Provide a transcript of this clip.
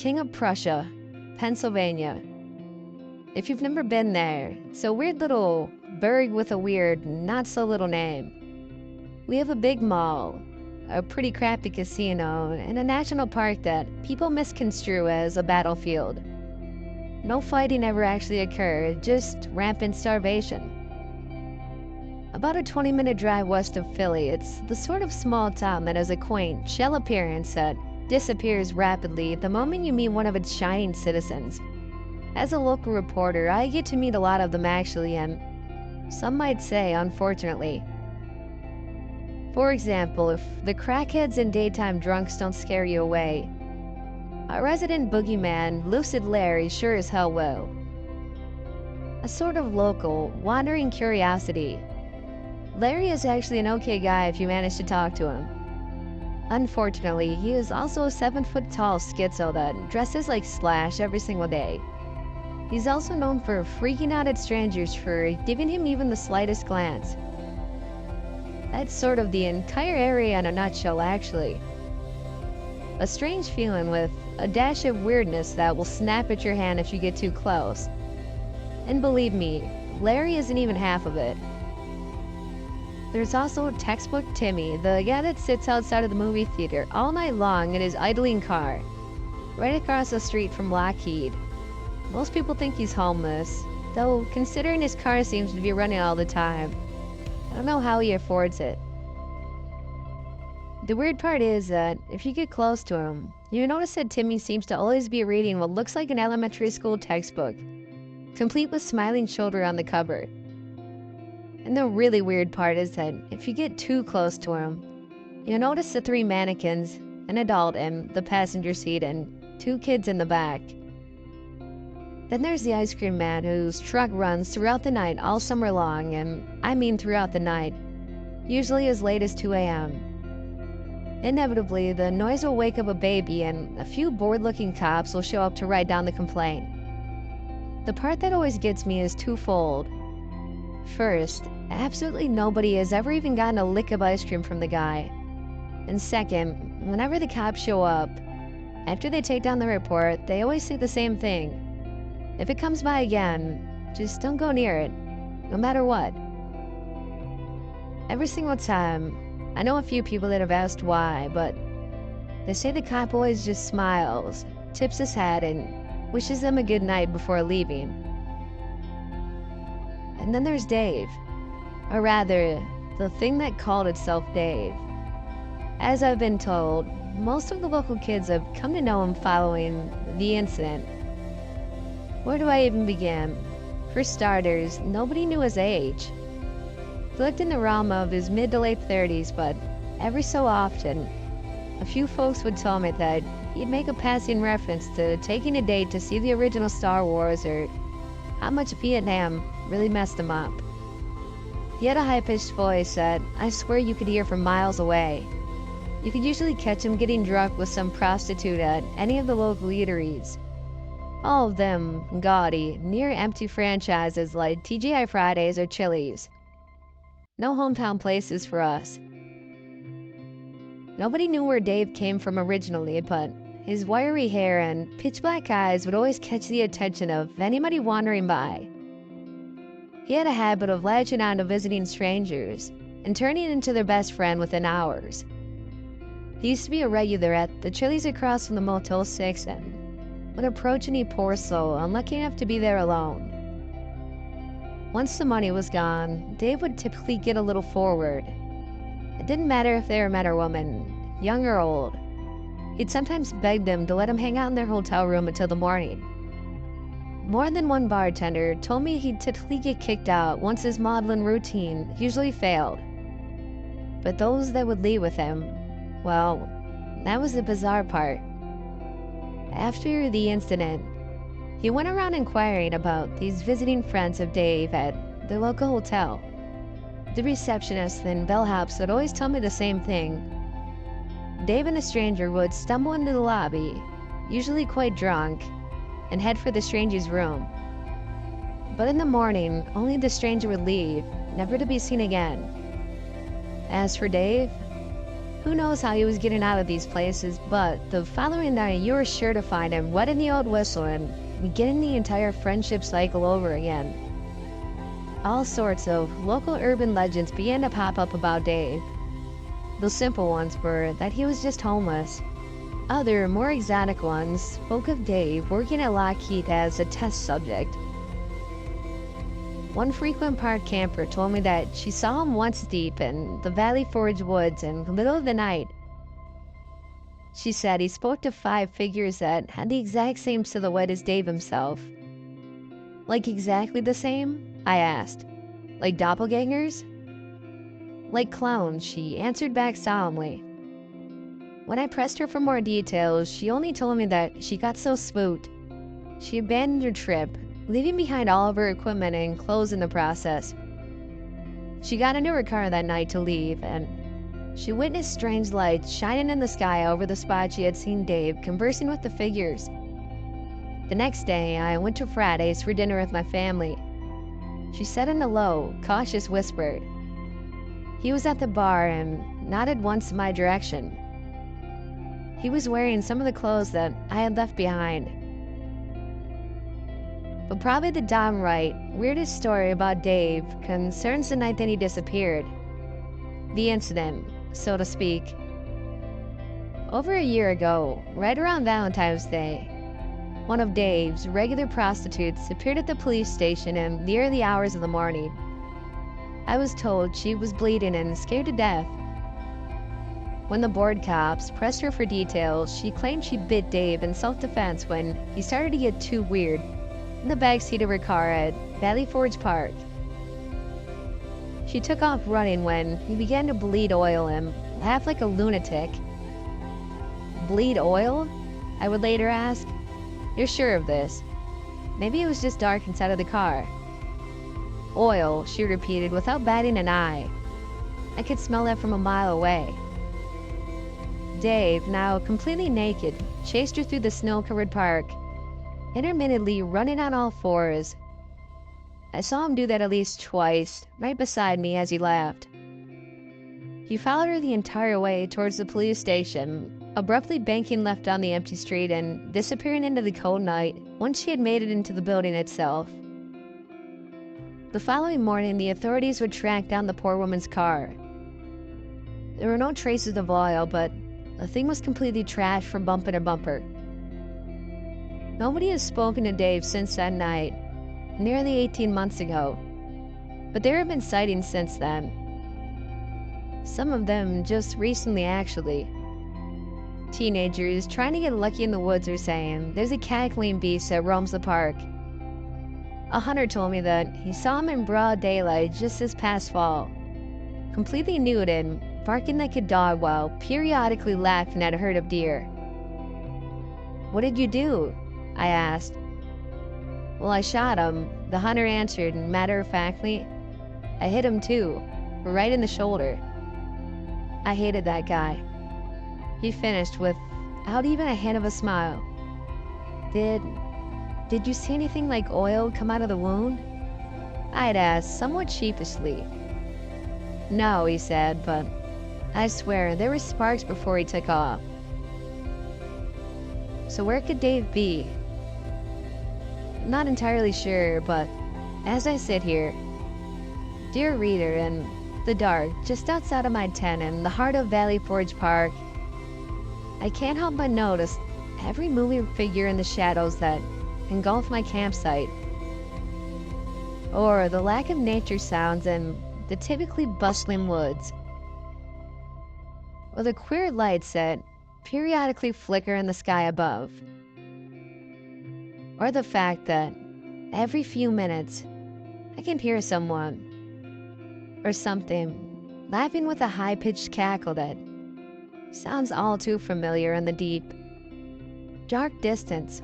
King of Prussia, Pennsylvania. If you've never been there, it's a weird little burg with a weird, not so little name. We have a big mall, a pretty crappy casino, and a national park that people misconstrue as a battlefield. No fighting ever actually occurred, just rampant starvation. About a 20-minute drive west of Philly, it's the sort of small town that has a quaint, shell appearance that disappears rapidly the moment you meet one of its shining citizens. As a local reporter, I get to meet a lot of them actually, and some might say, unfortunately. For example, if the crackheads and daytime drunks don't scare you away, our resident boogeyman, Lucid Larry, sure as hell will. A sort of local, wandering curiosity. Larry is actually an okay guy if you manage to talk to him. Unfortunately, he is also a 7-foot-tall schizo that dresses like Slash every single day. He's also known for freaking out at strangers for giving him even the slightest glance. That's sort of the entire area in a nutshell, actually. A strange feeling with a dash of weirdness that will snap at your hand if you get too close. And believe me, Larry isn't even half of it. There's also Textbook Timmy, the guy that sits outside of the movie theater all night long in his idling car, right across the street from Lockheed. Most people think he's homeless, though considering his car seems to be running all the time, I don't know how he affords it. The weird part is that if you get close to him, you notice that Timmy seems to always be reading what looks like an elementary school textbook, complete with smiling children on the cover. And the really weird part is that if you get too close to him, you'll notice the 3 mannequins, an adult in the passenger seat, and 2 kids in the back. Then there's the ice cream man whose truck runs throughout the night all summer long, and I mean throughout the night, usually as late as 2 a.m. Inevitably, the noise will wake up a baby and a few bored-looking cops will show up to write down the complaint. The part that always gets me is twofold. First, absolutely nobody has ever even gotten a lick of ice cream from the guy. And second, whenever the cops show up, after they take down the report, they always say the same thing. If it comes by again, just don't go near it, no matter what. Every single time, I know a few people that have asked why, but they say the cop always just smiles, tips his hat, and wishes them a good night before leaving. And then there's Dave, or rather, the thing that called itself Dave. As I've been told, most of the local kids have come to know him following the incident. Where do I even begin? For starters, nobody knew his age. He looked in the realm of his mid to late 30s, but every so often, a few folks would tell me that he'd make a passing reference to taking a date to see the original Star Wars or how much Vietnam really messed him up. He had a high-pitched voice that I swear you could hear from miles away. You could usually catch him getting drunk with some prostitute at any of the local eateries. All of them gaudy, near-empty franchises like TGI Fridays or Chili's. No hometown places for us. Nobody knew where Dave came from originally, but his wiry hair and pitch-black eyes would always catch the attention of anybody wandering by. He had a habit of latching on to visiting strangers and turning into their best friend within hours. He used to be a regular at the Chili's across from the Motel 6 and would approach any poor soul unlucky enough to be there alone. Once the money was gone, Dave would typically get a little forward. It didn't matter if they were man or woman, young or old. He'd sometimes beg them to let him hang out in their hotel room until the morning. More than one bartender told me he'd typically get kicked out once his maudlin routine usually failed. But those that would leave with him, well, that was the bizarre part. After the incident, he went around inquiring about these visiting friends of Dave at the local hotel. The receptionist and bellhops would always tell me the same thing. Dave and a stranger would stumble into the lobby, usually quite drunk, and head for the stranger's room. But in the morning, only the stranger would leave, never to be seen again. As for Dave, Who knows how he was getting out of these places, but the following night you were sure to find him wetting the old whistle and beginning the entire friendship cycle over again. All sorts of local urban legends began to pop up about Dave. The simple ones were that he was just homeless. Other, more exotic ones spoke of Dave working at Lockheed as a test subject. One frequent park camper told me that she saw him once deep in the Valley Forge woods in the middle of the night. She said he spoke to 5 figures that had the exact same silhouette as Dave himself. Like exactly the same? I asked. Like doppelgangers? Like clowns, she answered back solemnly. When I pressed her for more details, she only told me that she got so spooked. She abandoned her trip, leaving behind all of her equipment and clothes in the process. She got into her car that night to leave, and she witnessed strange lights shining in the sky over the spot she had seen Dave conversing with the figures. The next day, I went to Friday's for dinner with my family. She said in a low, cautious whisper. He was at the bar and nodded once in my direction. He was wearing some of the clothes that I had left behind. But probably the downright weirdest story about Dave concerns the night that he disappeared. The incident, so to speak. Over a year ago, right around Valentine's Day, one of Dave's regular prostitutes appeared at the police station in the early hours of the morning. I was told she was bleeding and scared to death. When the board cops pressed her for details, she claimed she bit Dave in self-defense when he started to get too weird in the backseat of her car at Valley Forge Park. She took off running when he began to bleed oil and laugh like a lunatic. Bleed oil? I would later ask. You're sure of this? Maybe it was just dark inside of the car. Oil, she repeated without batting an eye. I could smell that from a mile away. Dave, now completely naked, chased her through the snow-covered park, intermittently running on all fours. I saw him do that at least twice, right beside me as he laughed. He followed her the entire way towards the police station, abruptly banking left on the empty street and disappearing into the cold night once she had made it into the building itself. The following morning, the authorities would track down the poor woman's car. There were no traces of oil, but the thing was completely trashed from bumper to bumper. Nobody has spoken to Dave since that night, nearly 18 months ago, but there have been sightings since then. Some of them just recently, actually. Teenagers trying to get lucky in the woods are saying there's a cackling beast that roams the park. A hunter told me that he saw him in broad daylight just this past fall, completely nude and barking like a dog while periodically laughing at a herd of deer. "What did you do?" I asked. "Well, I shot him," the hunter answered matter-of-factly. "I hit him too, right in the shoulder. I hated that guy." He finished without even a hint of a smile. Did you see anything like oil come out of the wound?" I'd asked, somewhat sheepishly. "No," he said, "but I swear there were sparks before he took off." So where could Dave be? Not entirely sure, but as I sit here, dear reader, in the dark, just outside of my tent in the heart of Valley Forge Park, I can't help but notice every moving figure in the shadows that engulf my campsite, or the lack of nature sounds in the typically bustling woods, or the queer lights that periodically flicker in the sky above, or the fact that every few minutes I can hear someone or something laughing with a high-pitched cackle that sounds all too familiar in the deep, dark distance